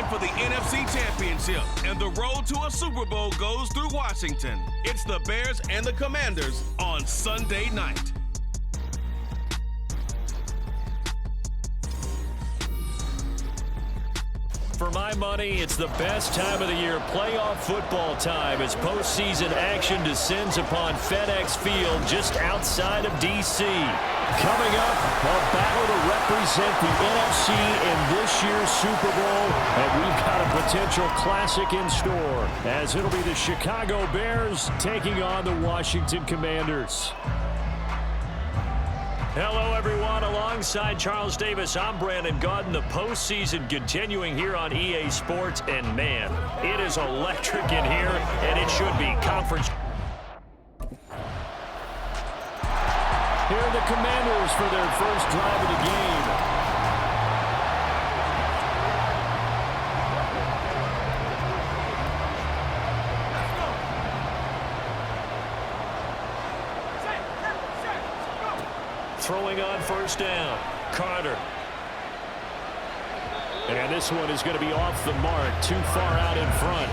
for the NFC Championship, and the road to a Super Bowl goes through Washington. It's the Bears and the Commanders on Sunday night. For my money, it's the best time of the year, playoff football time, as postseason action descends upon FedEx Field just outside of D.C. Coming up, a battle to represent the NFC in this year's Super Bowl, and we've got a potential classic in store, as it'll be the Chicago Bears taking on the Washington Commanders. Hello, everyone. Alongside Charles Davis, I'm Brandon Gaudin. The postseason continuing here on EA Sports, and man, it is electric in here, and it should be. Conference. Here are the Commanders for their first drive of the game. Throwing on first down, Carter. And this one is going to be off the mark, too far out in front.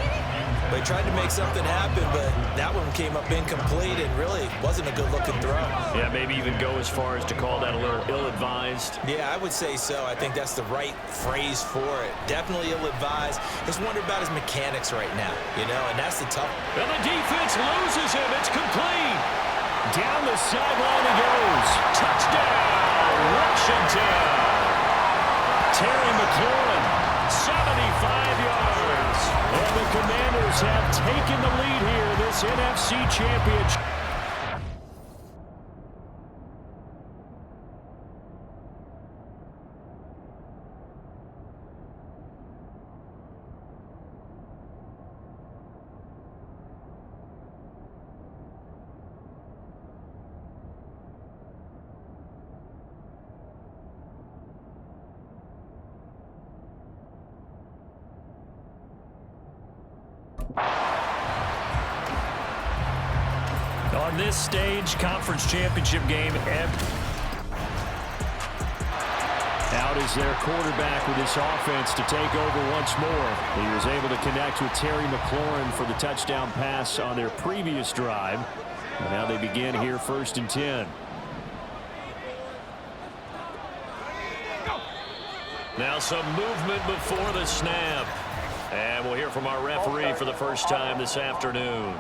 They tried to make something happen, but that one came up incomplete and really wasn't a good-looking throw. Yeah, maybe even go as far as to call that a little ill-advised. Yeah, I would say so. I think that's the right phrase for it. Definitely ill-advised. Just wonder about his mechanics right now, you know, and that's the tough. And the defense loses him. It's complete. Down the sideline he goes. Touchdown, Washington. Terry McLaurin, 75 yards. And the Commanders have taken the lead here, this NFC Championship. On this stage, conference championship game, out is their quarterback with this offense to take over once more. He was able to connect with Terry McLaurin for the touchdown pass on their previous drive. And now they begin here 1st and 10. Now some movement before the snap. And we'll hear from our referee for the first time this afternoon.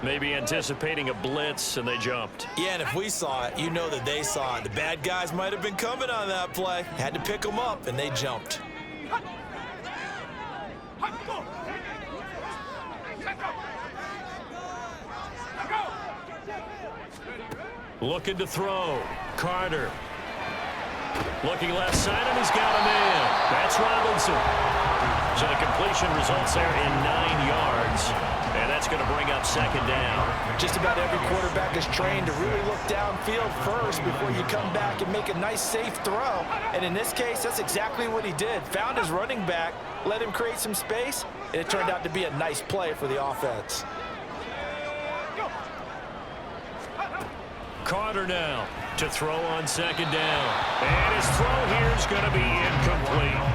Maybe anticipating a blitz, and they jumped. Yeah, and if we saw it, you know that they saw it. The bad guys might have been coming on that play. Had to pick them up, and they jumped. Looking to throw. Carter. Looking left side, and he's got a man. That's Robinson. So the completion results there in 9 yards. And that's going to bring up 2nd down. Just about every quarterback is trained to really look downfield first before you come back and make a nice, safe throw. And in this case, that's exactly what he did. Found his running back, let him create some space, and it turned out to be a nice play for the offense. Carter now to throw on 2nd down. And his throw here is going to be incomplete.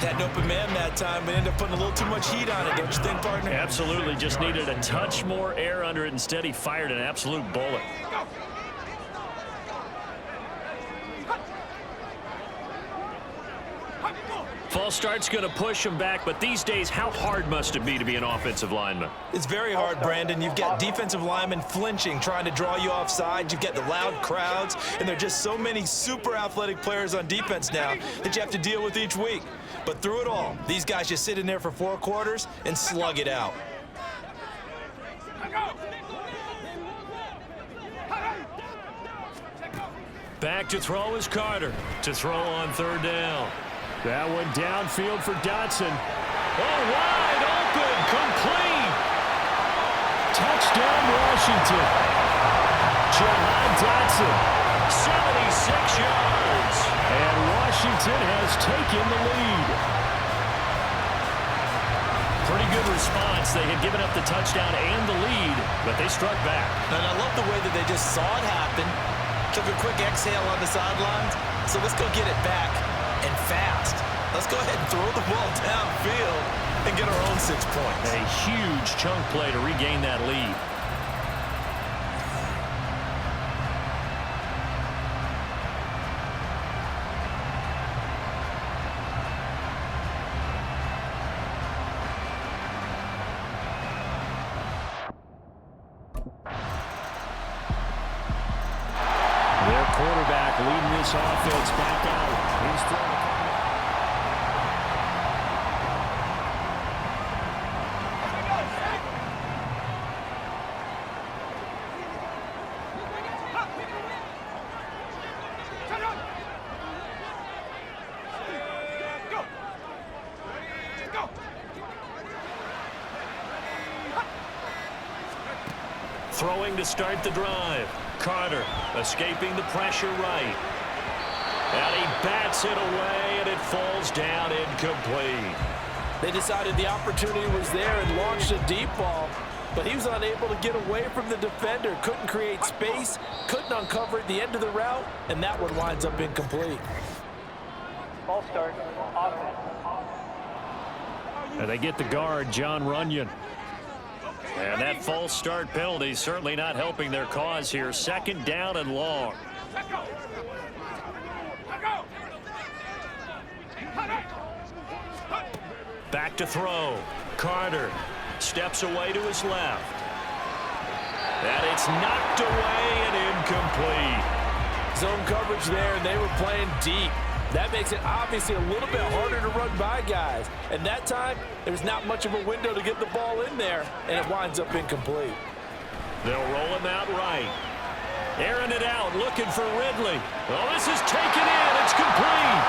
Had an open man that time, but ended up putting a little too much heat on it, don't you think, partner? Absolutely. Just needed a touch more air under it. Instead, he fired an absolute bullet. False start's going to push him back, but these days, how hard must it be to be an offensive lineman? It's very hard, Brandon. You've got defensive linemen flinching, trying to draw you offside. You've got the loud crowds, and there are just so many super athletic players on defense now that you have to deal with each week. But through it all, these guys just sit in there for 4 quarters and slug it out. Back to throw is Carter. To throw on 3rd down. That one downfield for Dotson. Oh, wide open, complete. Touchdown, Washington. Jahan Dotson, 76 yards. And Washington has taken the lead. Pretty good response. They had given up the touchdown and the lead, but they struck back. And I love the way that they just saw it happen, took a quick exhale on the sidelines, so let's go get it back, and fast. Let's go ahead and throw the ball downfield and get our own 6 points. A huge chunk play to regain that lead. Their quarterback leading this offense back out. He's throwing. Throwing to start the drive. Carter escaping the pressure right. And he bats it away, and it falls down incomplete. They decided the opportunity was there and launched a deep ball, but he was unable to get away from the defender, couldn't create space, couldn't uncover at the end of the route, and that one winds up incomplete. Ball start, offense. And they get the guard, John Runyon. And that false start penalty certainly not helping their cause here. 2nd down and long. Back to throw. Carter steps away to his left. And it's knocked away and incomplete. Zone coverage there, and they were playing deep. That makes it obviously a little bit harder to run by guys. And that time, there's not much of a window to get the ball in there, and it winds up incomplete. They'll roll him out right. Airing it out, looking for Ridley. Oh, this is taken in. It's complete.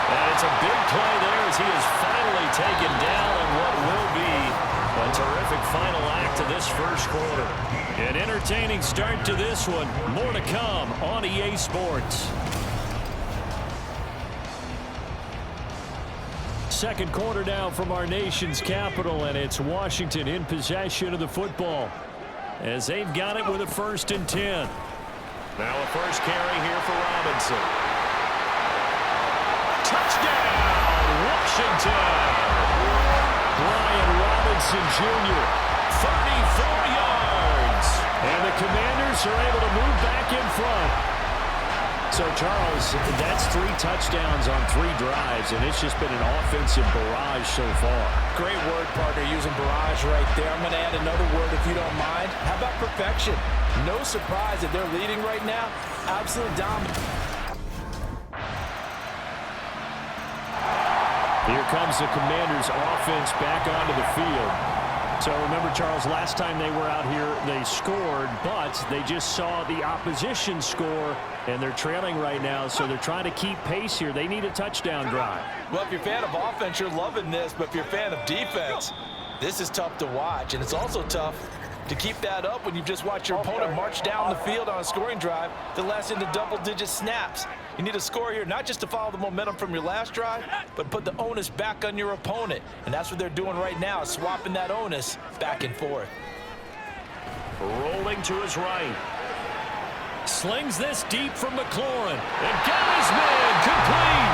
And it's a big play there as he is finally taken down in what will be a terrific final act of this first quarter. An entertaining start to this one. More to come on EA Sports. Second quarter down from our nation's capital, and it's Washington in possession of the football as they've got it with a 1st and 10. Now a first carry here for Robinson. Touchdown, Washington! Brian Robinson Jr., 34 yards. And the Commanders are able to move back in front. So, Charles, that's 3 touchdowns on 3 drives, and it's just been an offensive barrage so far. Great word, partner, using barrage right there. I'm going to add another word if you don't mind. How about perfection? No surprise that they're leading right now. Absolute dominance. Here comes the Commanders' offense back onto the field. So remember, Charles, last time they were out here, they scored, but they just saw the opposition score, and they're trailing right now, so they're trying to keep pace here. They need a touchdown drive. Well, if you're a fan of offense, you're loving this, but if you're a fan of defense, this is tough to watch, and it's also tough to keep that up when you've just watched your opponent march down the field on a scoring drive that lasts into double-digit snaps. You need a score here, not just to follow the momentum from your last drive, but put the onus back on your opponent. And that's what they're doing right now, swapping that onus back and forth. Rolling to his right. Slings this deep from McLaurin. And got his man complete.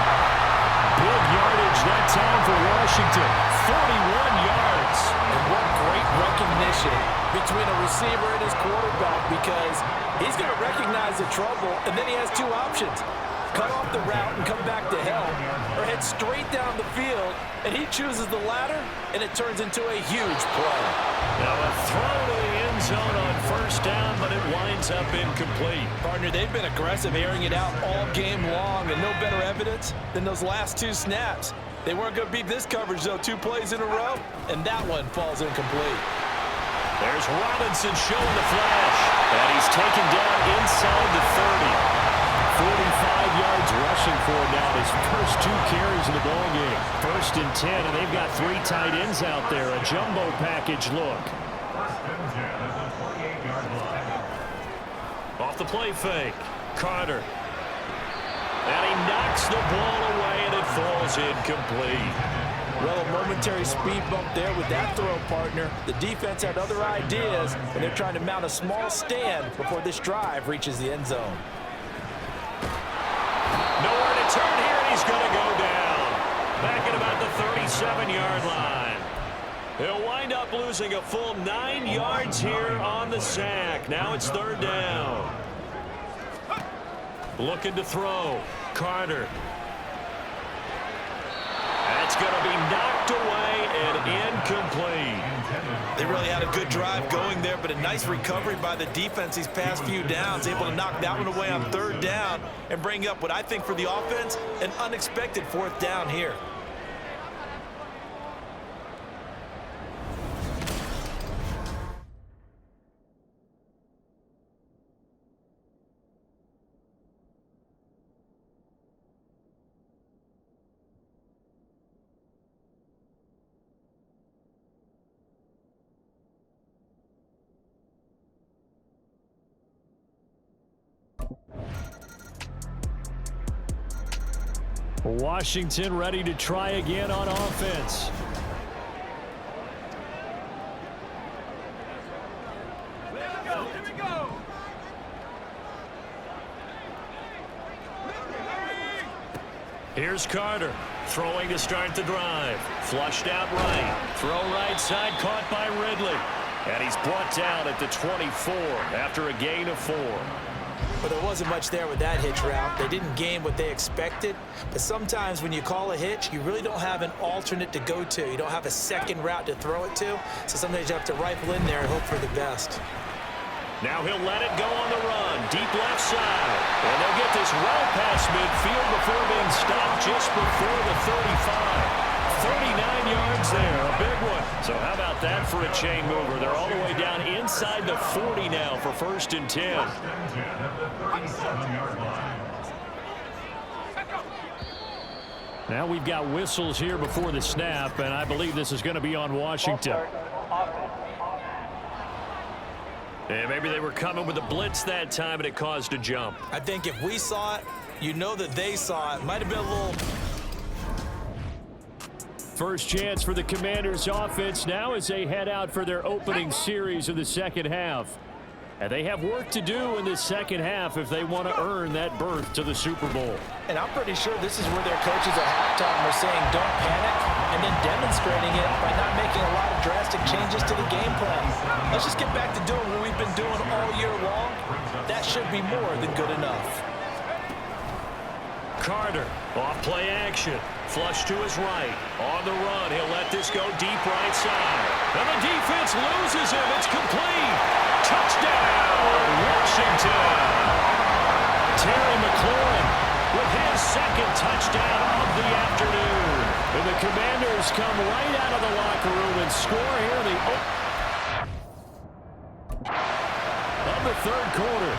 Big yardage that time for Washington. 41 yards. And what great recognition between a receiver and his quarterback, because he's going to recognize the trouble, and then he has 2 options. Cut off the route and come back to help, or head straight down the field, and he chooses the latter, and it turns into a huge play. Now a throw to the end zone on 1st down, but it winds up incomplete. Partner, they've been aggressive, airing it out all game long, and no better evidence than those last 2 snaps. They weren't going to beat this coverage, though, 2 plays in a row, and that one falls incomplete. There's Robinson showing the flash, and he's taken down inside the 30. 45 yards rushing for him now, his first 2 carries in the ballgame. 1st and 10, and they've got 3 tight ends out there. A jumbo package look. Off the play fake. Carter. And he knocks the ball away, and it falls incomplete. Well, a momentary speed bump there with that throw, partner. The defense had other ideas, and they're trying to mount a small stand before this drive reaches the end zone. Nowhere to turn here, and he's going to go down. Back at about the 37-yard line. He'll wind up losing a full 9 yards here on the sack. Now it's 3rd down. Looking to throw. Carter. That's going to be knocked away and incomplete. They really had a good drive going there, but a nice recovery by the defense these past few downs, able to knock that one away on 3rd down and bring up what I think for the offense, an unexpected 4th down here. Washington ready to try again on offense. Here's Carter throwing to start the drive. Flushed out right. Throw right side caught by Ridley. And he's brought down at the 24 after a gain of 4. But there wasn't much there with that hitch route. They didn't gain what they expected. But sometimes when you call a hitch, you really don't have an alternate to go to. You don't have a second route to throw it to. So sometimes you have to rifle in there and hope for the best. Now he'll let it go on the run. Deep left side. And they'll get this well past midfield before being stopped just before the 35. 39 yards there, a big one. So how about that for a chain mover? They're all the way down inside the 40 now for 1st and 10. Now we've got whistles here before the snap, and I believe this is going to be on Washington. And maybe they were coming with a blitz that time, and it caused a jump. I think if we saw it, you know that they saw it. Might have been a little... First chance for the Commanders offense now as they head out for their opening series of the second half. And they have work to do in the second half if they want to earn that berth to the Super Bowl. And I'm pretty sure this is where their coaches at halftime were saying don't panic and then demonstrating it by not making a lot of drastic changes to the game plan. Let's just get back to doing what we've been doing all year long. That should be more than good enough. Carter, off play action. Flush to his right. On the run, he'll let this go deep right side. And the defense loses him. It's complete. Touchdown, Washington. Terry McLaurin with his 2nd touchdown of the afternoon. And the Commanders come right out of the locker room and score here in the of the 3rd quarter.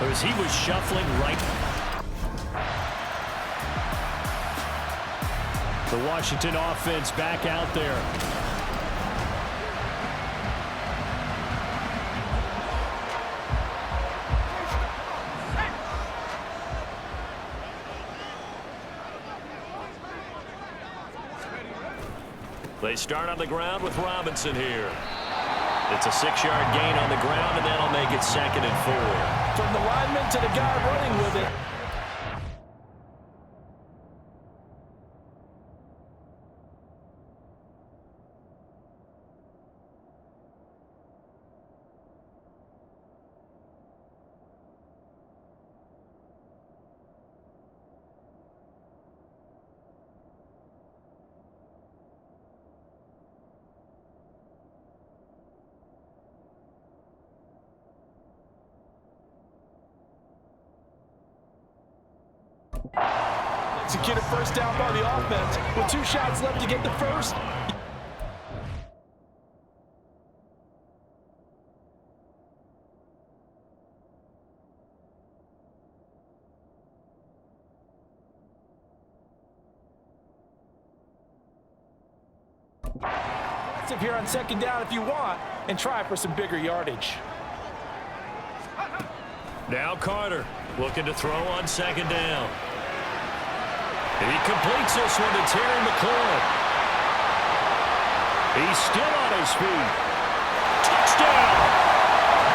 As he was shuffling right. The Washington offense back out there. They start on the ground with Robinson here. It's a 6-yard gain on the ground, and that'll make it 2nd and 4. From the lineman to the guy running with it. Execute a first down by the offense with 2 shots left to get the first. Sit here on 2nd down if you want and try for some bigger yardage. Now Carter looking to throw on 2nd down. He completes this one to Terry McLaurin. He's still on his feet. Touchdown!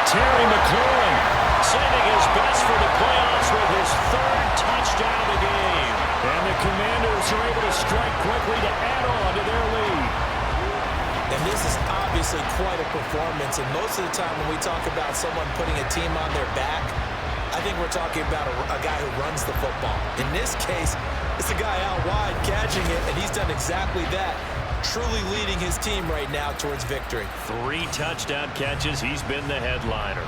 Terry McLaurin sending his best for the playoffs with his 3rd touchdown of the game. And the Commanders are able to strike quickly to add on to their lead. And this is obviously quite a performance, and most of the time when we talk about someone putting a team on their back, I think we're talking about a guy who runs the football. In this case, it's a guy out wide catching it, and he's done exactly that, truly leading his team right now towards victory. 3 touchdown catches. He's been the headliner.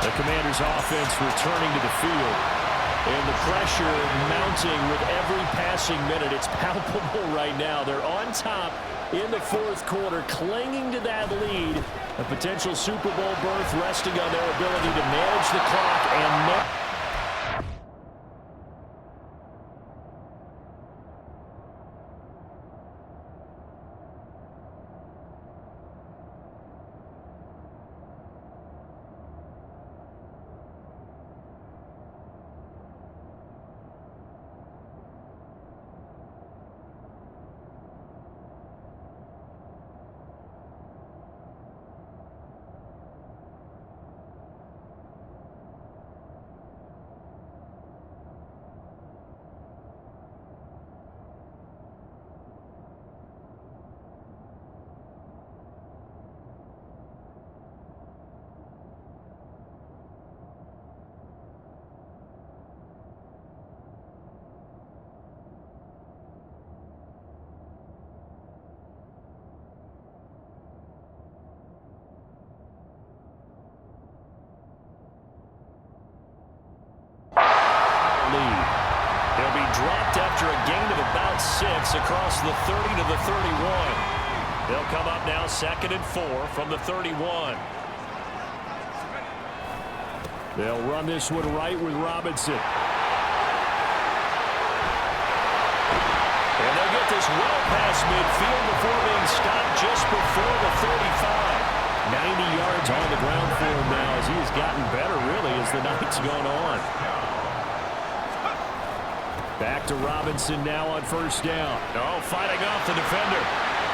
The Commanders' offense returning to the field. And the pressure mounting with every passing minute. It's palpable right now. They're on top in the fourth quarter, clinging to that lead. A potential Super Bowl berth resting on their ability to manage the clock and dropped after a gain of about 6 across the 30 to the 31. They'll come up now 2nd and 4 from the 31. They'll run this one right with Robinson. And they'll get this well past midfield before being stopped just before the 35. 90 yards on the ground for him now as he has gotten better, really, as the night's gone on. Back to Robinson now on 1st down. Oh, fighting off the defender.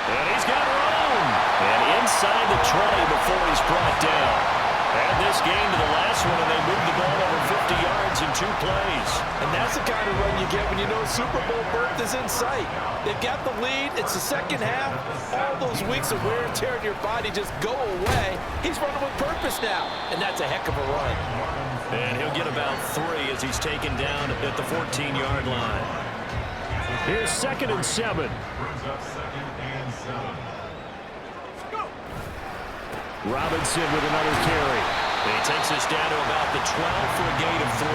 And he's got room. And inside the 20 before he's brought down. Add this game to the last one, and they moved the ball over 50 yards in 2 plays. And that's the kind of run you get when you know Super Bowl berth is in sight. They've got the lead. It's the second half. All those weeks of wear and tear in your body just go away. He's running with purpose now, and that's a heck of a run. And he'll get about 3 as he's taken down at the 14-yard line. Here's 2nd and 7. Robinson with another carry. And he takes us down to about the 12 for a gain of 3.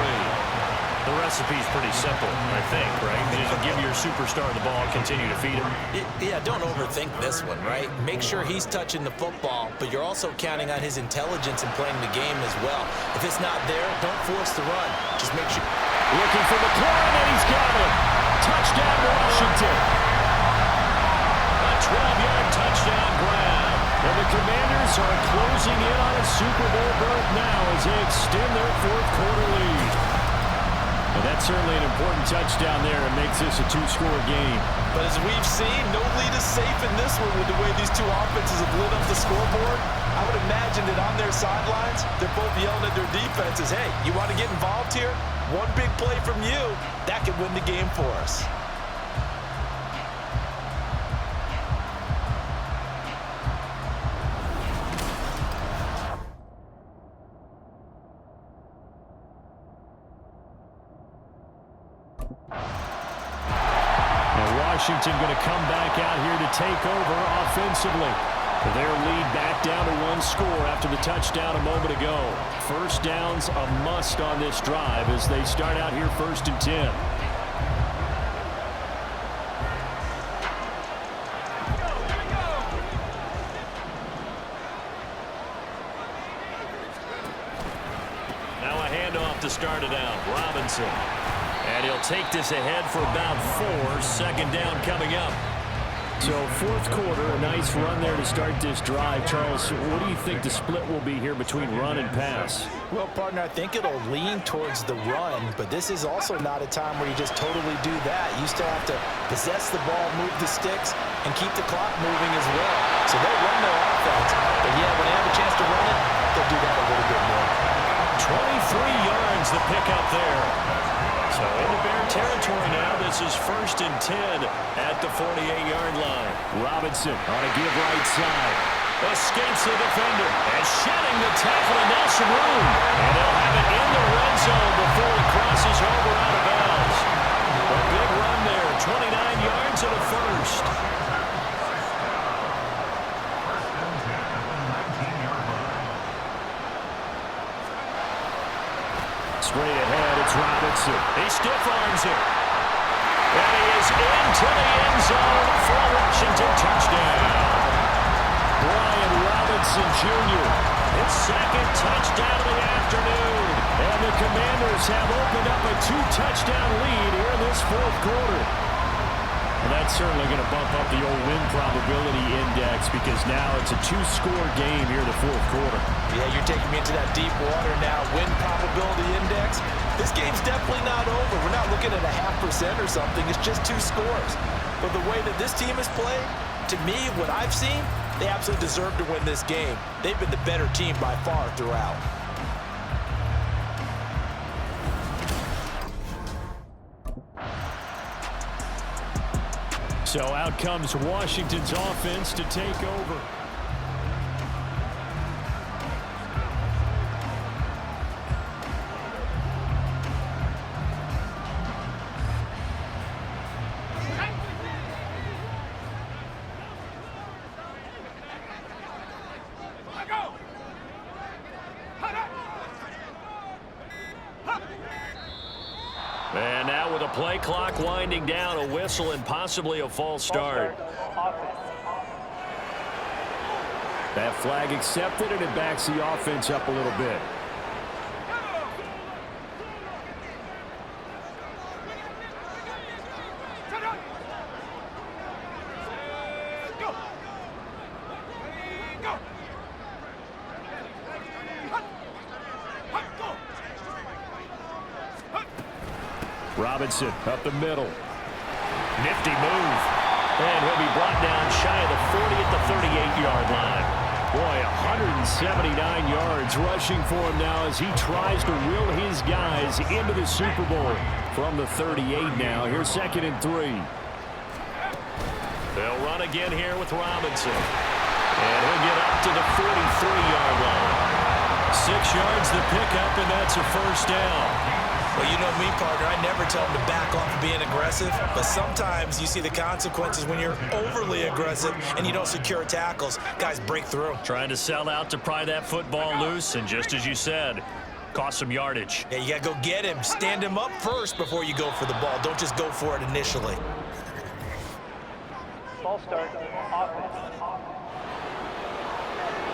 The recipe's pretty simple, I think, right? Just give your superstar the ball, continue to feed him. Yeah, don't overthink this one, right? Make sure he's touching the football, but you're also counting on his intelligence in playing the game as well. If it's not there, don't force the run. Just make sure. Looking for McLaurin, and he's got it. Touchdown, Washington. A 12-yard touchdown grab. And the Commanders are closing in on a Super Bowl berth now as they extend their 4th quarter lead. And that's certainly an important touchdown there. It makes this a 2-score game. But as we've seen, no lead is safe in this one with the way these two offenses have lit up the scoreboard. I would imagine that on their sidelines, they're both yelling at their defenses, hey, you want to get involved here? One big play from you, that could win the game for us. Washington going to come back out here to take over offensively. Their lead back down to 1 score after the touchdown a moment ago. 1st down's a must on this drive as they start out here 1st and 10. Now a handoff to start it out. Robinson. And he'll take this ahead for about 4. 2nd down coming up. So 4th quarter, a nice run there to start this drive. Charles, what do you think the split will be here between run and pass? Well, partner, I think it'll lean towards the run, but this is also not a time where you just totally do that. You still have to possess the ball, move the sticks, and keep the clock moving as well. So they'll run their offense, but yeah, when they have a chance to run it, they'll do that a little bit more. 23 yards the pickup there. So into Bear territory now. This is 1st and 10 at the 48-yard line. Robinson on a give right side. Escapes the defender and shedding the tackle and now some room. And they'll have it in the red zone before he crosses over out of bounds. A big run there. 29 yards and a 1st. Straight ahead, it's Robinson. He stiff arms it. And he is into the end zone for a Washington touchdown. Brian Robinson Jr., his 2nd touchdown of the afternoon. And the Commanders have opened up a 2-touchdown lead here in this 4th quarter. Well, that's certainly going to bump up the old win probability index because now it's a 2-score game here in the 4th quarter. Yeah, you're taking me into that deep water now. Win probability index. This game's definitely not over. We're not looking at a 0.5% or something. It's just 2 scores. But the way that this team has played, to me, what I've seen, they absolutely deserve to win this game. They've been the better team by far throughout. So out comes Washington's offense to take over. And now with a play clock winding down, a whistle and possibly a false start. Offense. That flag accepted, and it backs the offense up a little bit. Robinson up the middle. Nifty move. And he'll be brought down shy of the 40 at the 38-yard line. Boy, 179 yards rushing for him now as he tries to will his guys into the Super Bowl from the 38 now. Here's 2nd and 3. They'll run again here with Robinson. And he'll get up to the 43-yard line. 6 yards the pickup, and that's a first down. Well, you know me, partner. I never tell them to back off of being aggressive, but sometimes you see the consequences when you're overly aggressive and you don't secure tackles. Guys break through. Trying to sell out to pry that football loose, and just as you said, cost some yardage. Yeah, you got to go get him. Stand him up first before you go for the ball. Don't just go for it initially. False start. Offense.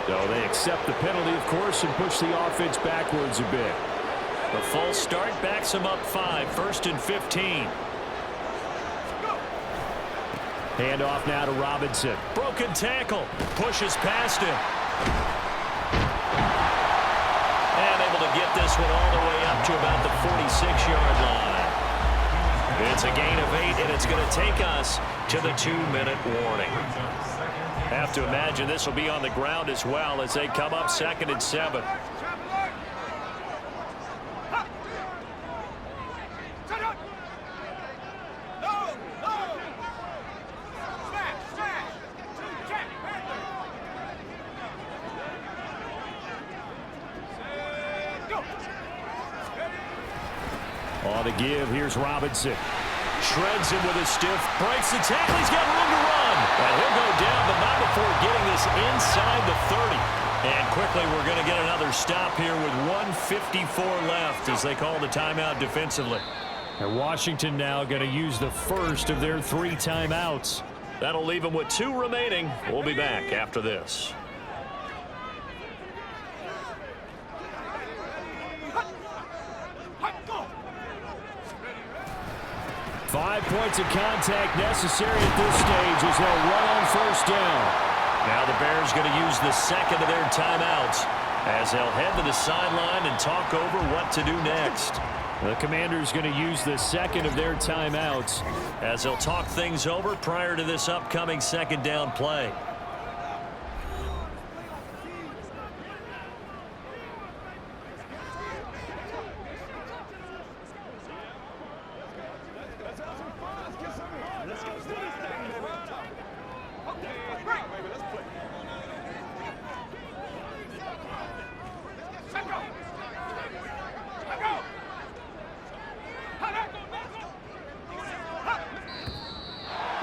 So they accept the penalty, of course, and push the offense backwards a bit. The false start backs him up 5, 1st and 15. Handoff now to Robinson. Broken tackle. Pushes past him. And able to get this one all the way up to about the 46-yard line. It's a gain of 8, and it's going to take us to the 2-minute warning. Have to imagine this will be on the ground as well as they come up 2nd and 7. On the give, here's Robinson. Shreds him with a stiff, breaks the tackle, he's got room to run. And he'll go down, but not before getting this inside the 30. And quickly we're going to get another stop here with 1:54 left as they call the timeout defensively. And Washington now going to use the first of their 3 timeouts. That'll leave them with 2 remaining. We'll be back after this. 5 points of contact necessary at this stage as they'll run on first down. Now the Bears going to use the 2nd of their timeouts as they'll head to the sideline and talk over what to do next. The Commanders going to use the 2nd of their timeouts as they'll talk things over prior to this upcoming 2nd down play.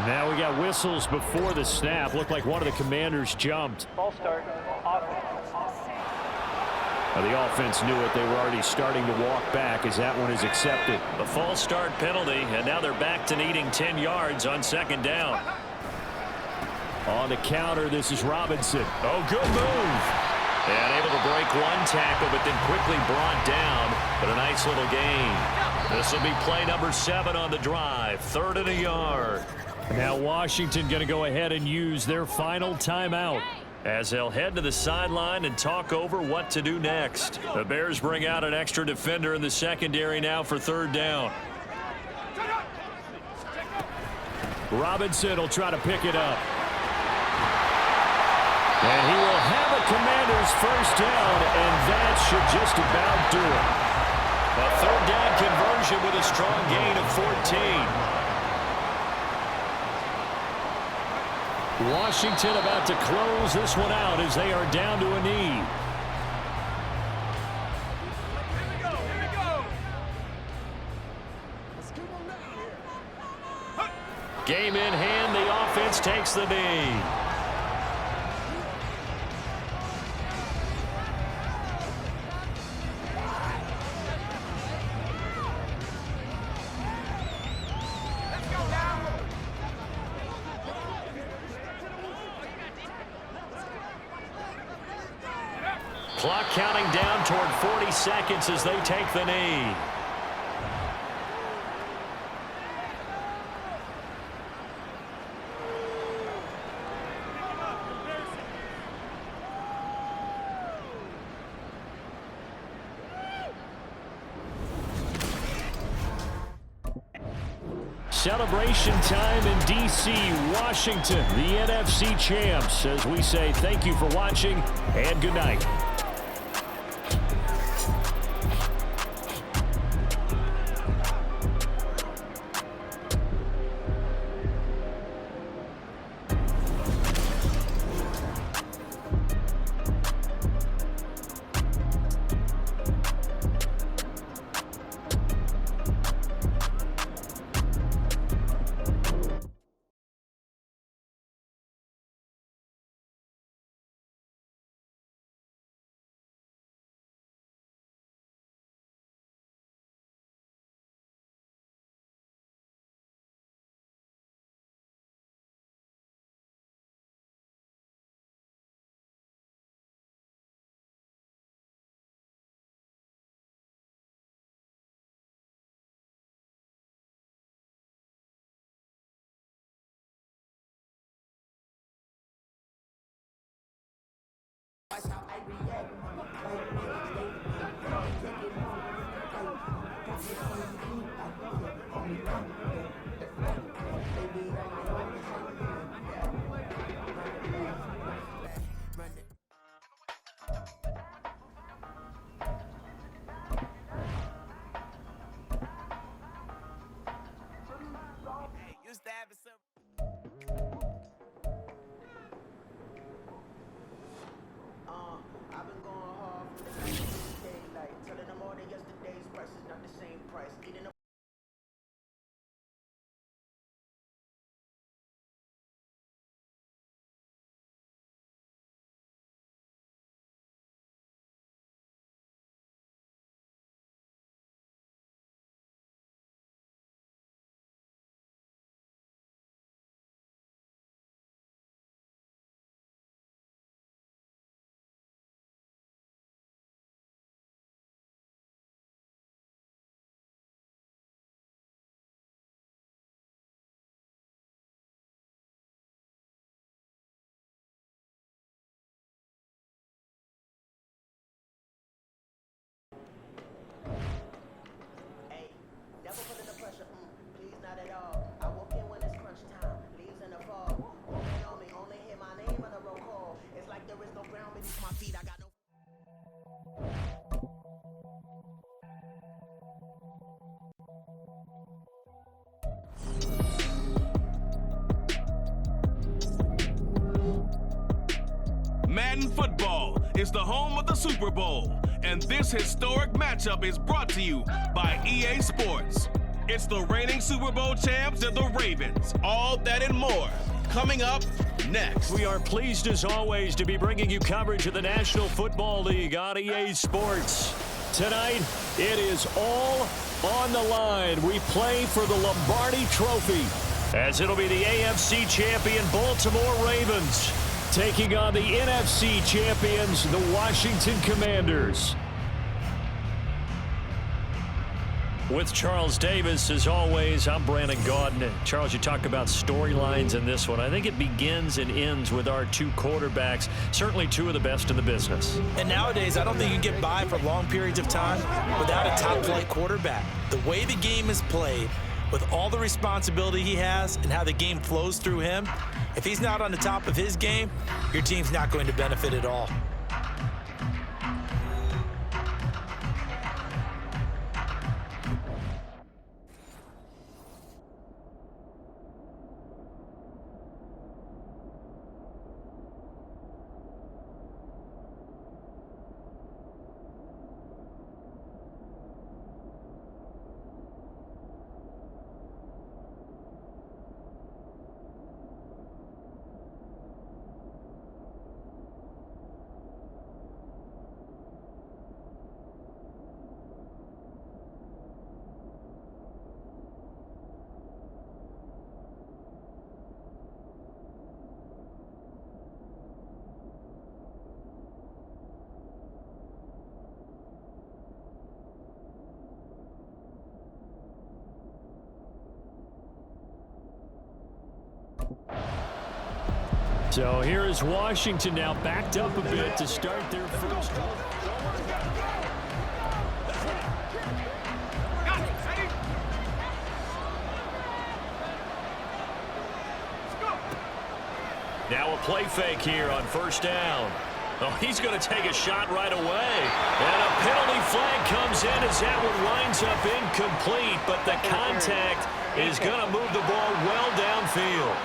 Now we got whistles before the snap. Looked like one of the Commanders jumped. False start. Offense. The offense knew it. They were already starting to walk back as that one is accepted. The false start penalty, and now they're back to needing 10 yards on 2nd down. On the counter, this is Robinson. Oh, good move. And able to break 1 tackle, but then quickly brought down. But a nice little gain. This will be play number 7 on the drive. 3rd and a yard. Now Washington going to go ahead and use their final timeout as they'll head to the sideline and talk over what to do next. The Bears bring out an extra defender in the secondary now for 3rd down. Robinson will try to pick it up. And he will have a Commanders first down, and that should just about do it. A 3rd down conversion with a strong gain of 14. Washington about to close this one out as they are down to a knee. Game in hand, the offense takes the knee. Clock counting down toward 40 seconds as they take the knee. Celebration time in D.C., Washington, the NFC champs, as we say thank you for watching and good night. I've been going hard from the night to daylight, telling them all that yesterday's price is not the same price. Eating a never put the pressure, please not at all. I walk in when it's crunch time, leaves in the fall. Walking on me, only hear my name on the roll call. It's like there is no ground beneath my feet, I got no... Madden Football is the home of the Super Bowl, and this historic matchup is brought to you by EA Sports. It's the reigning Super Bowl champs and the Ravens. All that and more coming up next. We are pleased as always to be bringing you coverage of the National Football League on EA Sports. Tonight, it is all on the line. We play for the Lombardi Trophy, as it'll be the AFC champion Baltimore Ravens taking on the NFC champions, the Washington Commanders. With Charles Davis, as always, I'm Brandon Gaudin. Charles, you talk about storylines in this one. I think it begins and ends with our two quarterbacks, certainly two of the best in the business. And nowadays, I don't think you can get by for long periods of time without a top-flight quarterback. The way the game is played, with all the responsibility he has and how the game flows through him, if he's not on the top of his game, your team's not going to benefit at all. So here is Washington now backed up a bit to start their first. Now a play fake here on first down. Oh, he's going to take a shot right away. And a penalty flag comes in as that one winds up incomplete, but the contact is going to move the ball well downfield.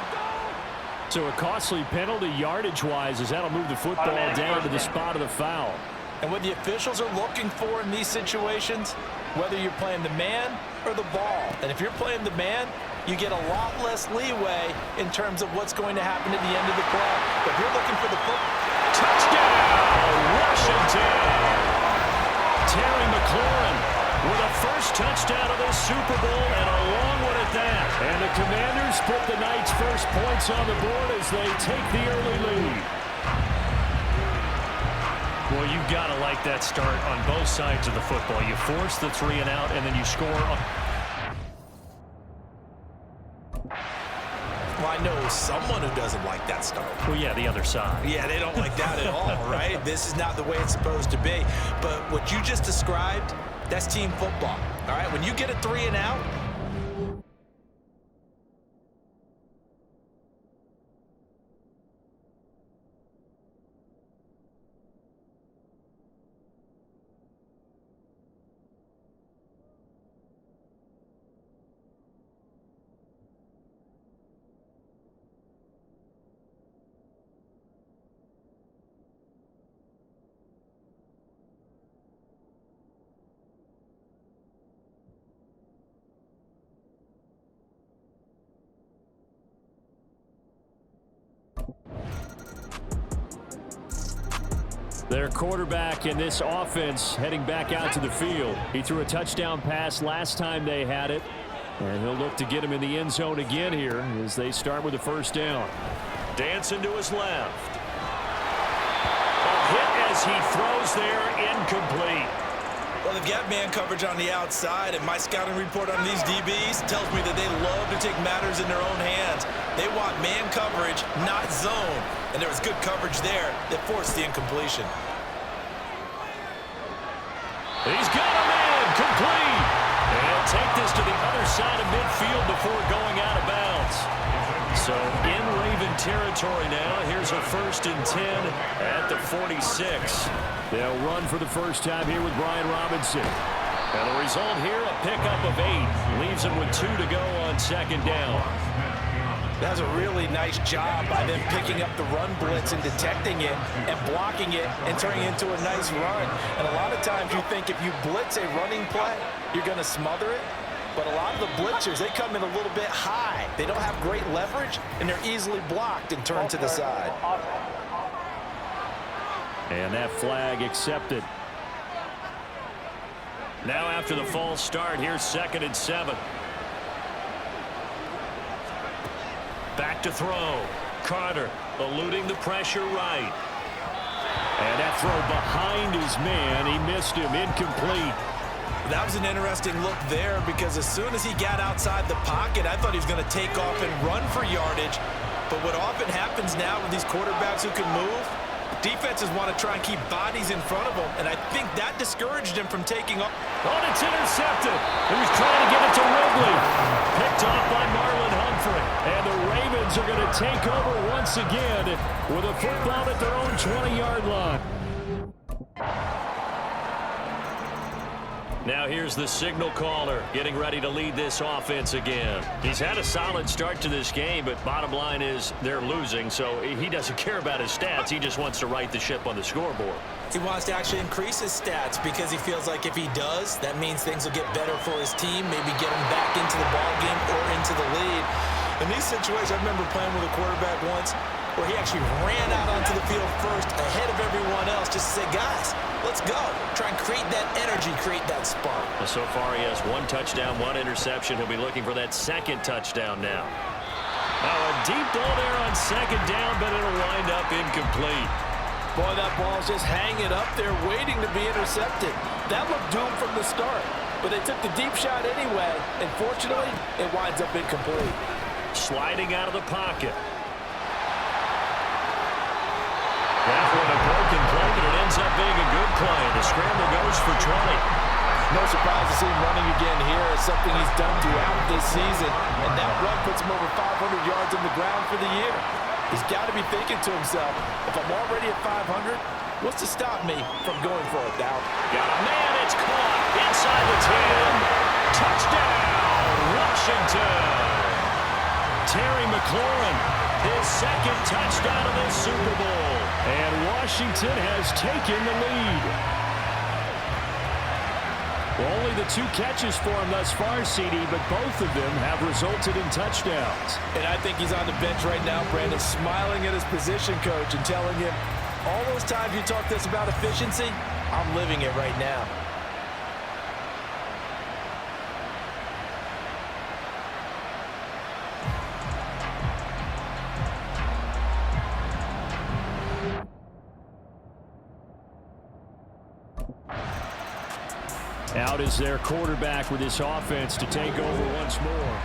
So a costly penalty yardage-wise as that'll move the football down to the spot of the foul. And what the officials are looking for in these situations, whether you're playing the man or the ball, and if you're playing the man, you get a lot less leeway in terms of what's going to happen at the end of the play. But if you're looking for the touchdown, Washington! Terry McLaurin with a first touchdown of the Super Bowl and a long one at that. And the Commanders put the Knights' first points on the board as they take the early lead. Well, you've got to like that start on both sides of the football. You force the 3 and out, and then you score on. Well, I know someone who doesn't like that start. Well, yeah, the other side. Yeah, they don't like that at all, right? This is not the way it's supposed to be. But what you just described, that's team football, all right? When you get a 3 and out, Their quarterback in this offense heading back out to the field. He threw a touchdown pass last time they had it, and he'll look to get him in the end zone again here as they start with the first down. Dancing to his left. A hit as he throws there, incomplete. well, they've got man coverage on the outside, and my scouting report on these DBs tells me that they love to take matters in their own hands. They want man coverage, not zone. And there was good coverage there that forced the incompletion. He's got a man complete. And he'll take this to the other side of midfield before going out of bounds. So in Raven territory now. Here's a 1st and 10 at the 46. They'll run for the first time here with Brian Robinson. And the result here, a pickup of 8. Leaves them with 2 to go on 2nd down. That was a really nice job by them picking up the run blitz and detecting it and blocking it and turning it into a nice run. And a lot of times you think if you blitz a running play, you're going to smother it. But a lot of the blitzers, they come in a little bit high. They don't have great leverage, and they're easily blocked and turned to the side. And that flag accepted. Now after the false start, here's 2nd and 7. Back to throw. Carter eluding the pressure right. And that throw behind his man. He missed him. Incomplete. That was an interesting look there because as soon as he got outside the pocket, I thought he was going to take off and run for yardage. But what often happens now with these quarterbacks who can move, defenses want to try and keep bodies in front of them, and I think that discouraged him from taking off. Oh, it's intercepted. He was trying to get it to Ridley. Picked off by Marlon Humphrey. And the Ravens are going to take over once again with a football at their own 20-yard line. Now here's the signal caller getting ready to lead this offense again. He's had a solid start to this game, but bottom line is they're losing, so he doesn't care about his stats. He just wants to right the ship on the scoreboard. He wants to actually increase his stats because he feels like if he does, that means things will get better for his team, maybe get him back into the ball game or into the lead. In these situations, I remember playing with a quarterback once where he actually ran out onto the field first ahead of everyone else just to say, guys, let's go. Try and create that energy, create that spark. Well, so far he has 1 touchdown, 1 interception. He'll be looking for that 2nd touchdown now. Now a deep ball there on 2nd down, but it'll wind up incomplete. Boy, that ball's just hanging up there waiting to be intercepted. That looked doomed from the start, but they took the deep shot anyway, and fortunately, it winds up incomplete. Sliding out of the pocket. ends up being a good play. The scramble goes for 20. No surprise to see him running again here. It's something he's done throughout this season. And that run puts him over 500 yards on the ground for the year. He's got to be thinking to himself, if I'm already at 500, what's to stop me from going for it now? Got a man, it's caught inside the 10. Touchdown, Washington. Terry McLaurin, his second touchdown of this Super Bowl. And Washington has taken the lead. Well, only the 2 catches for him thus far, CD, but both of them have resulted in touchdowns. And I think he's on the bench right now, Brandon, smiling at his position coach and telling him, all those times you talk to us about efficiency, I'm living it right now. Out is their quarterback with this offense to take over once more.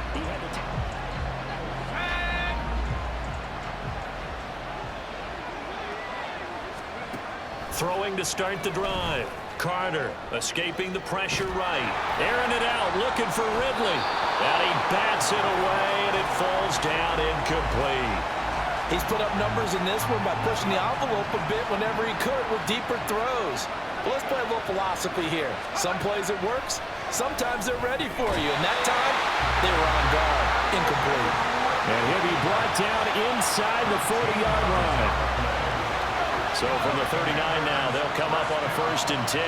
Throwing to start the drive. Carter escaping the pressure right. Airing it out, looking for Ridley. And he bats it away, and it falls down incomplete. He's put up numbers in this one by pushing the envelope a bit whenever he could with deeper throws. Well, let's play a little philosophy here. Some plays it works, sometimes they're ready for you. And that time, they were on guard. Incomplete. And he'll be brought down inside the 40-yard line. So from the 39 now, they'll come up on a 1st and 10.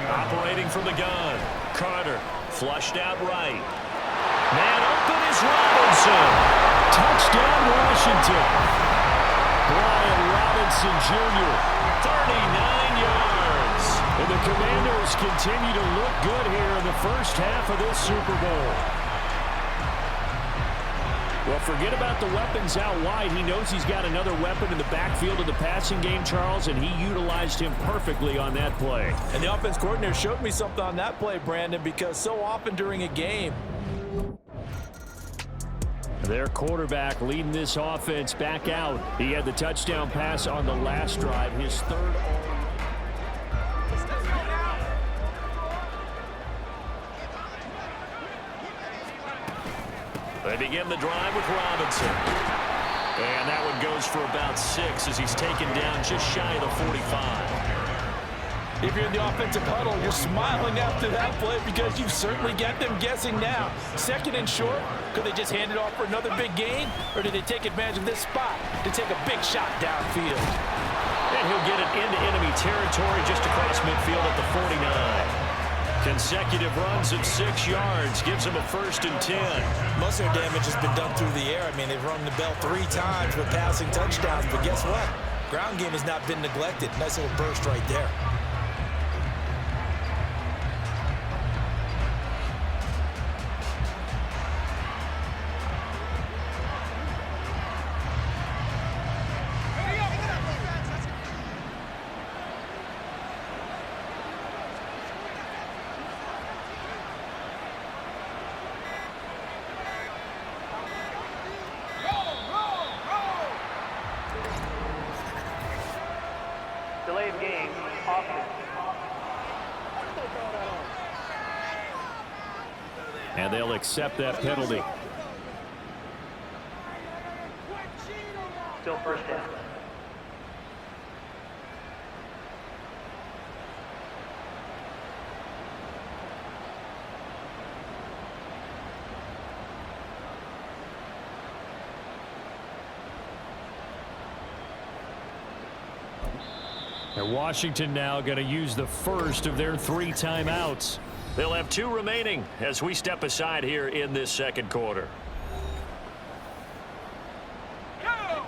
Operating from the gun. Carter flushed out right. Man open is Robinson. Touchdown, Washington. Brian Robinson Jr., 39 yards. And the Commanders continue to look good here in the first half of this Super Bowl. Well, forget about the weapons out wide. He knows he's got another weapon in the backfield of the passing game, Charles, and he utilized him perfectly on that play. And the offense coordinator showed me something on that play, Brandon, because so often during a game, their quarterback leading this offense back out. He had the touchdown pass on the last drive, his third. They begin the drive with Robinson. And that one goes for about 6 as he's taken down just shy of the 45. if you're in the offensive huddle, you're smiling after that play because you've certainly got them guessing now. 2nd and short, could they just hand it off for another big gain, or did they take advantage of this spot to take a big shot downfield? And he'll get it into enemy territory just across midfield at the 49. Consecutive runs of 6 yards gives him a 1st and 10. Most of their damage has been done through the air. I mean, they've rung the bell 3 times with passing touchdowns, but guess what? Ground game has not been neglected. Nice little burst right there. Delay of game, offense. And they'll accept that penalty. Still first down. And Washington now going to use the first of their 3 timeouts. They'll have 2 remaining as we step aside here in this 2nd quarter.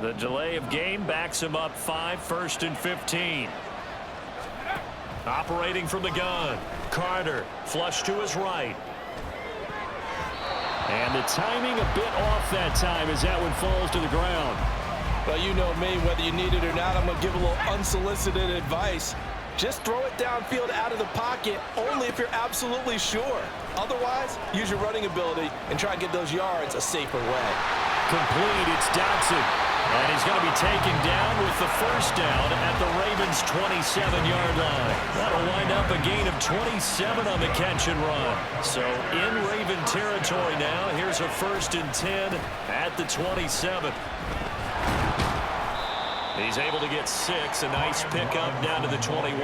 The delay of game backs him up 5, 1st and 15. Operating from the gun. Carter flush to his right. And the timing a bit off that time as that one falls to the ground. Well, you know me, whether you need it or not, I'm going to give a little unsolicited advice. Just throw it downfield out of the pocket only if you're absolutely sure. Otherwise, use your running ability and try to get those yards a safer way. Complete, it's Dodson. And he's going to be taken down with the first down at the Ravens' 27-yard line. That'll wind up a gain of 27 on the catch and run. So in Raven territory now. Here's a 1st and 10 at the 27. He's able to get 6. A nice pickup down to the 21.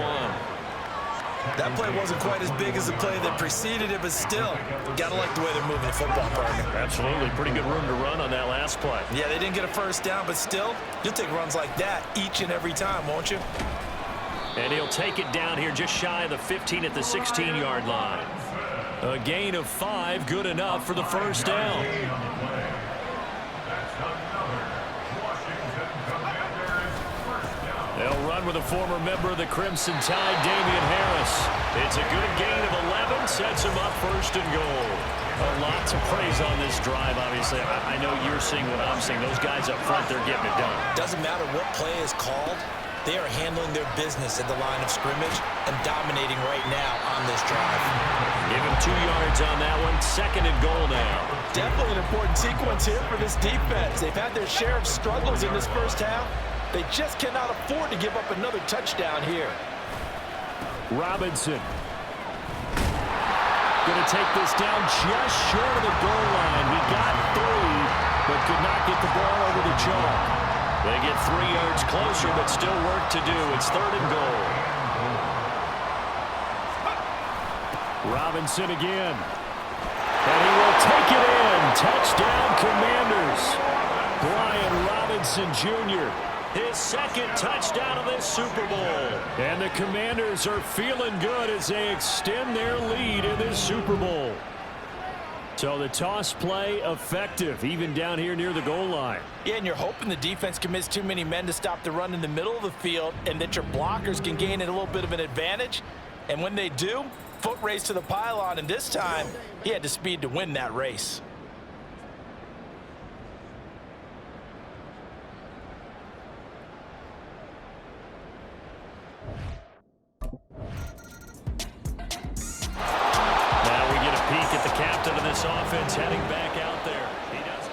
That play wasn't quite as big as the play that preceded it, but still, gotta like the way they're moving the football, partner. Absolutely. Pretty good room to run on that last play. Yeah, they didn't get a first down, but still, you'll take runs like that each and every time, won't you? And he'll take it down here just shy of the 15 at the 16-yard line. A gain of 5, good enough for the first down. They'll run with a former member of the Crimson Tide, Damian Harris. It's a good gain of 11, sets him up 1st and goal. A lot to praise on this drive, obviously. I know you're seeing what I'm seeing. Those guys up front, they're getting it done. Doesn't matter what play is called. They are handling their business at the line of scrimmage and dominating right now on this drive. Give him 2 yards on that one. 2nd and goal now. Definitely an important sequence here for this defense. They've had their share of struggles in this first half. They just cannot afford to give up another touchdown here. Robinson. Going to take this down just short of the goal line. He got 3, but could not get the ball over the chalk. They get 3 yards closer, but still work to do. It's 3rd and goal. Robinson again. And he will take it in. Touchdown, Commanders. Brian Robinson Jr., his 2nd touchdown of this Super Bowl. And the Commanders are feeling good as they extend their lead in this Super Bowl. So the toss play effective, even down here near the goal line. Yeah, and you're hoping the defense commits too many men to stop the run in the middle of the field and that your blockers can gain a little bit of an advantage. And when they do, foot race to the pylon, and this time he had the speed to win that race. Of this offense heading back out there. He does it.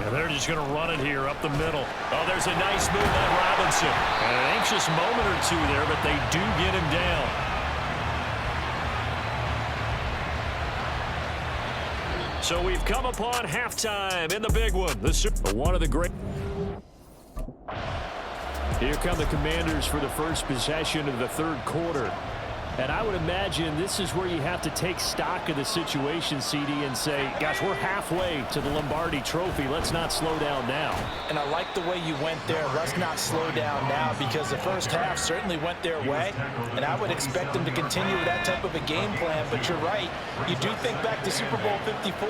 And they're just going to run it here up the middle. Oh, there's a nice move on Robinson. An anxious moment or two there, but they do get him down. So we've come upon halftime in the big one. One of the great. Here come the Commanders for the first possession of the 3rd quarter. And I would imagine this is where you have to take stock of the situation, CD, and say, gosh, we're halfway to the Lombardi Trophy. Let's not slow down now. And I like the way you went there. Let's not slow down now, because the first half certainly went their way. And I would expect them to continue with that type of a game plan. But you're right. You do think back to Super Bowl 54.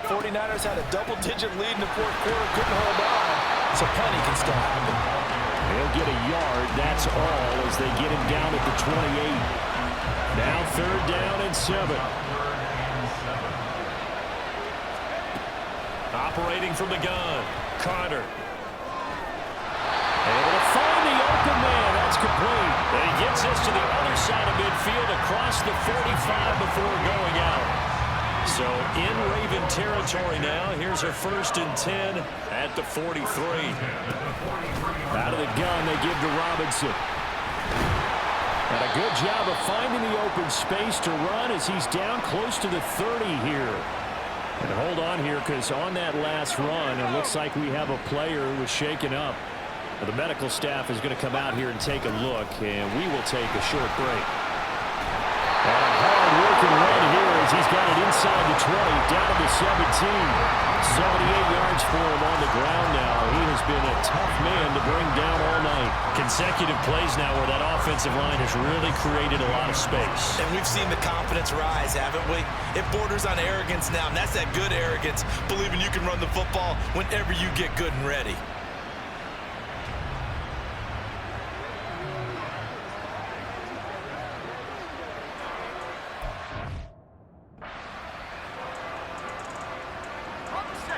49ers had a double-digit lead in the 4th quarter, couldn't hold on. So plenty can still happen. They'll get a yard, that's all, as they get him down at the 28. Now 3rd down and 7. Operating from the gun, Carter. Able to find the open man, that's complete. And he gets this to the other side of midfield across the 45 before going out. So in Raven territory now. Here's a 1st and 10 at the 43. Out of the gun they give to Robinson. And a good job of finding the open space to run as he's down close to the 30 here. And hold on here, because on that last run, it looks like we have a player who was shaken up. The medical staff is going to come out here and take a look, and we will take a short break. And a hard-working run here as he's got it inside the 20, down to the 17. 78 yards for him on the ground now. He has been a tough man to bring down all night. Consecutive plays now where that offensive line has really created a lot of space. And we've seen the confidence rise, haven't we? It borders on arrogance now, and that's that good arrogance, believing you can run the football whenever you get good and ready.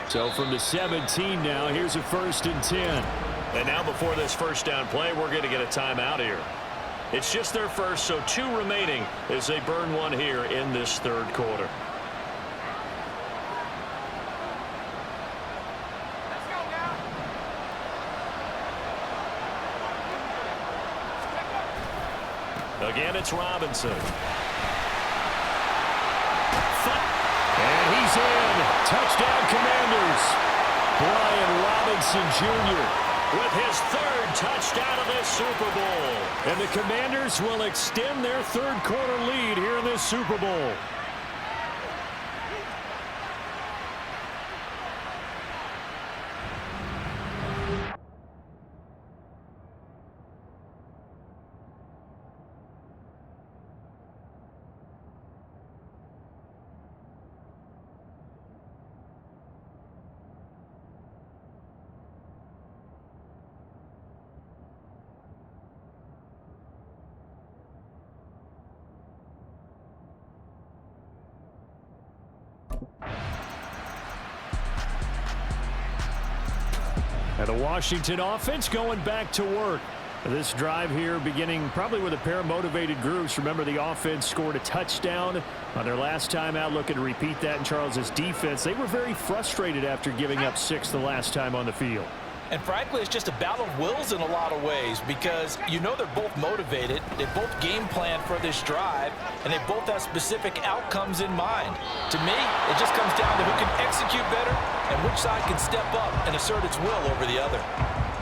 So from the 17 now, here's a 1st and 10. And now before this first down play, we're going to get a timeout here. It's just their first, so 2 remaining as they burn one here in this third quarter. Again, it's Robinson. And he's in. Touchdown, Commanders. Brian Robinson Jr. with his 3rd touchdown of this Super Bowl. And the Commanders will extend their third quarter lead here in this Super Bowl. And the Washington offense going back to work. This drive here beginning probably with a pair of motivated groups. Remember, the offense scored a touchdown on their last time out. Looking to repeat that in Charles's defense. They were very frustrated after giving up 6 the last time on the field. And frankly, it's just a battle of wills in a lot of ways because you know they're both motivated. They both game plan for this drive, and they both have specific outcomes in mind. To me, it just comes down to who can execute better and which side can step up and assert its will over the other.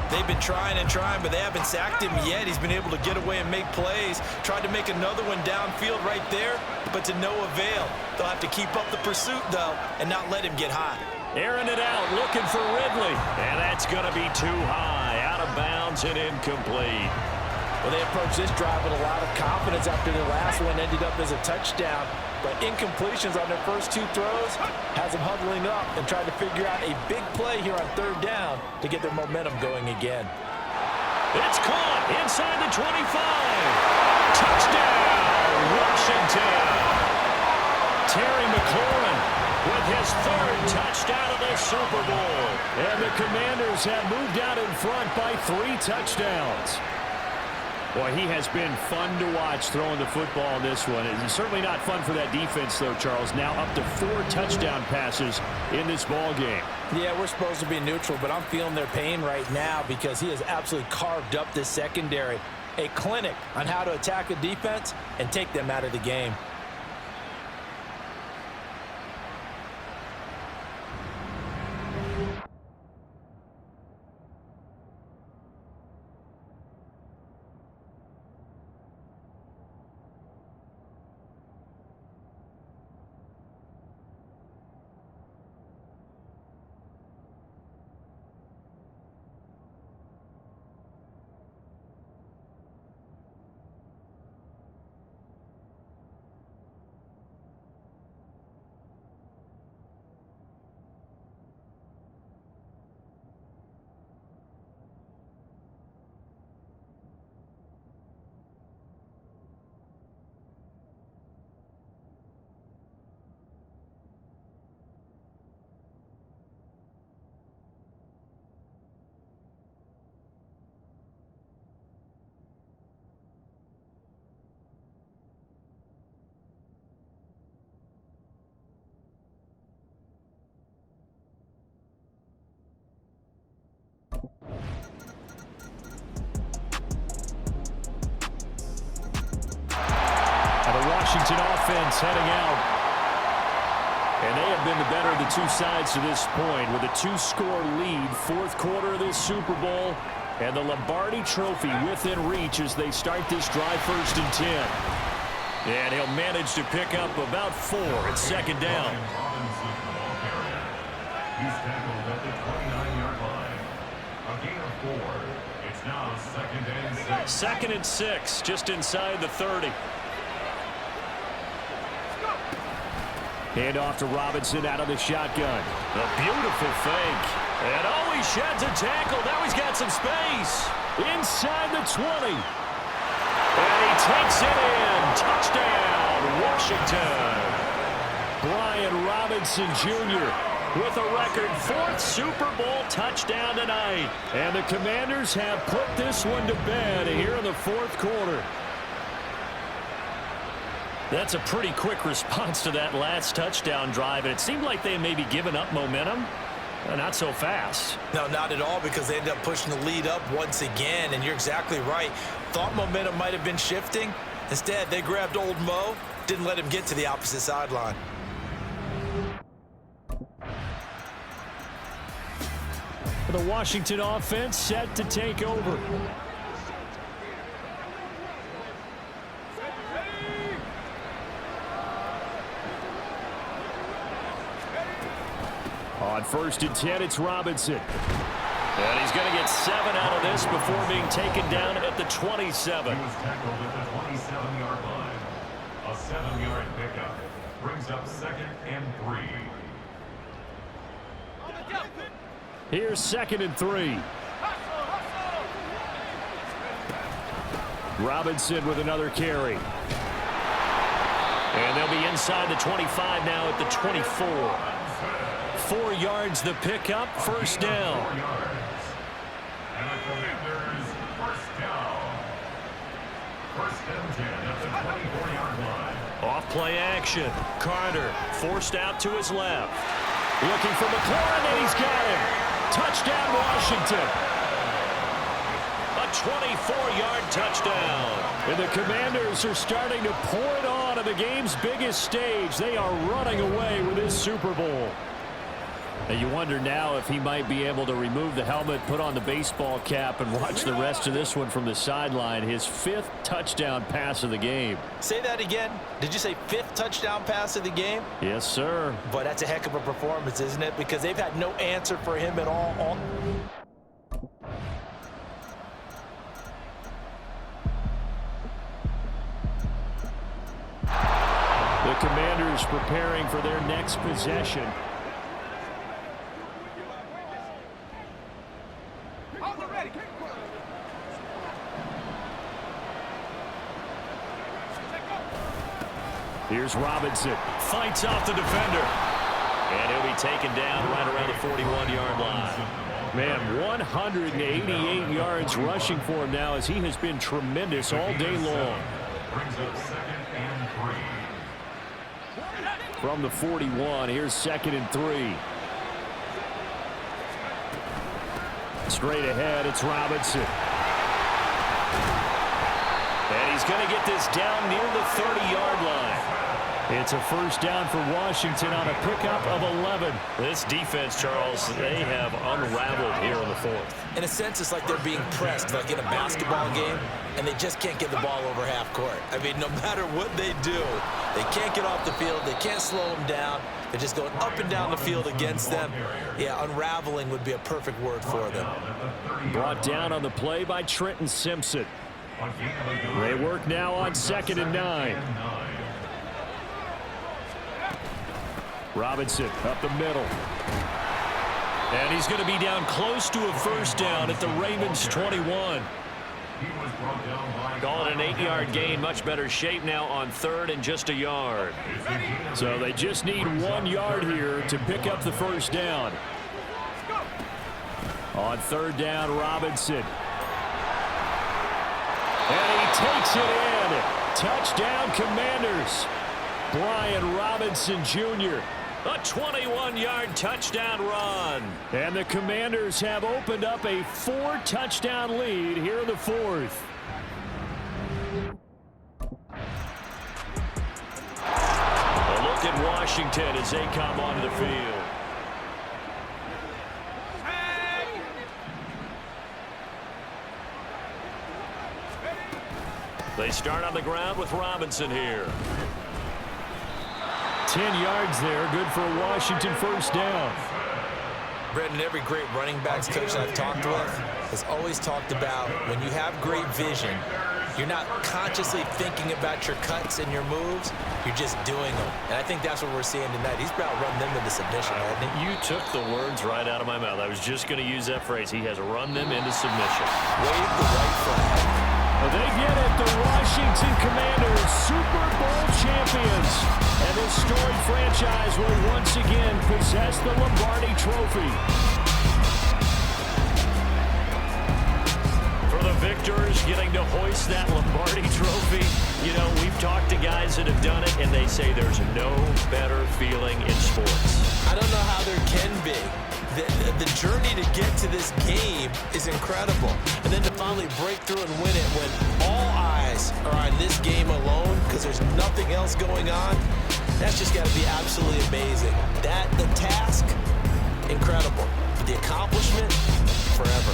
They've been trying and trying, but they haven't sacked him yet. He's been able to get away and make plays. Tried to make another one downfield right there, but to no avail. They'll have to keep up the pursuit, though, and not let him get hot. Airing it out, looking for Ridley. And that's going to be too high, out of bounds and incomplete. Well, they approached this drive with a lot of confidence after their last one ended up as a touchdown. But incompletions on their first 2 throws has them huddling up and trying to figure out a big play here on 3rd down to get their momentum going again. It's caught inside the 25. Touchdown, Washington. Terry McLaurin with his 3rd touchdown of the Super Bowl. And the Commanders have moved out in front by 3 touchdowns. Boy, he has been fun to watch throwing the football in this one. It's certainly not fun for that defense, though, Charles. Now up to 4 touchdown passes in this ball game. Yeah, we're supposed to be neutral, but I'm feeling their pain right now because he has absolutely carved up this secondary. A clinic on how to attack a defense and take them out of the game. Washington offense heading out. And they have been the better of the 2 sides to this point with a 2-score lead. 4th quarter of this Super Bowl. And the Lombardi Trophy within reach as they start this drive 1st and 10. And he'll manage to pick up about 4 at 2nd down. He's tackled at the 29-yard line. A gain of 4. It's now 2nd and 6. 2nd and 6, just inside the 30. Hand off to Robinson out of the shotgun. A beautiful fake. And oh, he sheds a tackle. Now he's got some space. Inside the 20. And he takes it in. Touchdown, Washington. Brian Robinson Jr. with a record 4th Super Bowl touchdown tonight. And the Commanders have put this one to bed here in the 4th quarter. That's a pretty quick response to that last touchdown drive, and it seemed like they may be giving up momentum. Not so fast. No, not at all, because they ended up pushing the lead up once again, and you're exactly right. Thought momentum might have been shifting. Instead, they grabbed old Mo, didn't let him get to the opposite sideline. The Washington offense set to take over. On 1st and 10, it's Robinson. And he's going to get 7 out of this before being taken down at the 27. He was tackled at the 27-yard line. A 7-yard pickup brings up 2nd and 3. Here's 2nd and 3. Robinson with another carry. And they'll be inside the 25 now at the 24. 4 yards the pickup, 1st down. 4 yards. And the Commanders, 1st down. 1st and 10 at the 24-yard line. Off play action. Carter forced out to his left. Looking for McLaurin, and he's got him. Touchdown, Washington. A 24-yard touchdown. And the Commanders are starting to pour it on the game's biggest stage. They are running away with this Super Bowl. And you wonder now if he might be able to remove the helmet, put on the baseball cap, and watch the rest of this one from the sideline. His 5th touchdown pass of the game. Say that again. Did you say 5th touchdown pass of the game? Yes, sir. But that's a heck of a performance, isn't it? Because they've had no answer for him at all. The Commanders preparing for their next possession. Here's Robinson. Fights off the defender. And he'll be taken down right around the 41-yard line. Man, 188 yards rushing for him now as he has been tremendous all day long. Brings up 2nd and 3. From the 41, here's 2nd and 3. Straight ahead, it's Robinson. And he's going to get this down near the 30-yard line. It's a 1st down for Washington on a pickup of 11. This defense, Charles, they have unraveled here in the 4th. In a sense, it's like they're being pressed, like in a basketball game, and they just can't get the ball over half court. I mean, no matter what they do, they can't get off the field. They can't slow them down. They're just going up and down the field against them. Yeah, unraveling would be a perfect word for them. Brought down on the play by Trenton Simpson. They work now on 2nd and 9. Robinson up the middle. And he's going to be down close to a 1st down at the Ravens 21. Calling an 8-yard gain. Much better shape now on 3rd and just a yard. So they just need 1 yard here to pick up the 1st down. On 3rd down, Robinson. And he takes it in. Touchdown, Commanders. Brian Robinson Jr. A 21-yard touchdown run. And the Commanders have opened up a 4-touchdown lead here in the 4th. A look at Washington as they come onto the field. They start on the ground with Robinson here. 10 yards there, good for a Washington 1st down. Brendan, every great running backs coach I've talked with has always talked about when you have great vision, you're not consciously thinking about your cuts and your moves, you're just doing them. And I think that's what we're seeing tonight. He's about run them into submission, hasn't he? You took the words right out of my mouth. I was just going to use that phrase. He has run them into submission. Wave the white flag. They get it, the Washington Commanders, Super Bowl champions. And this storied franchise will once again possess the Lombardi Trophy. For the victory. Raptors getting to hoist that Lombardi trophy. You know, we've talked to guys that have done it, and they say there's no better feeling in sports. I don't know how there can be. The journey to get to this game is incredible. And then to finally break through and win it when all eyes are on this game alone because there's nothing else going on, that's just got to be absolutely amazing. The task, incredible. But the accomplishment, forever.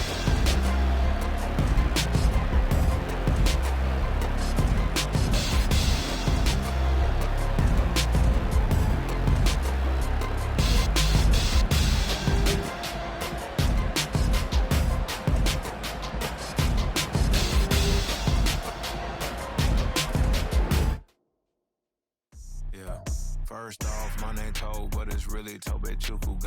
First off, my name Toad, but it's really Tobe Chuku.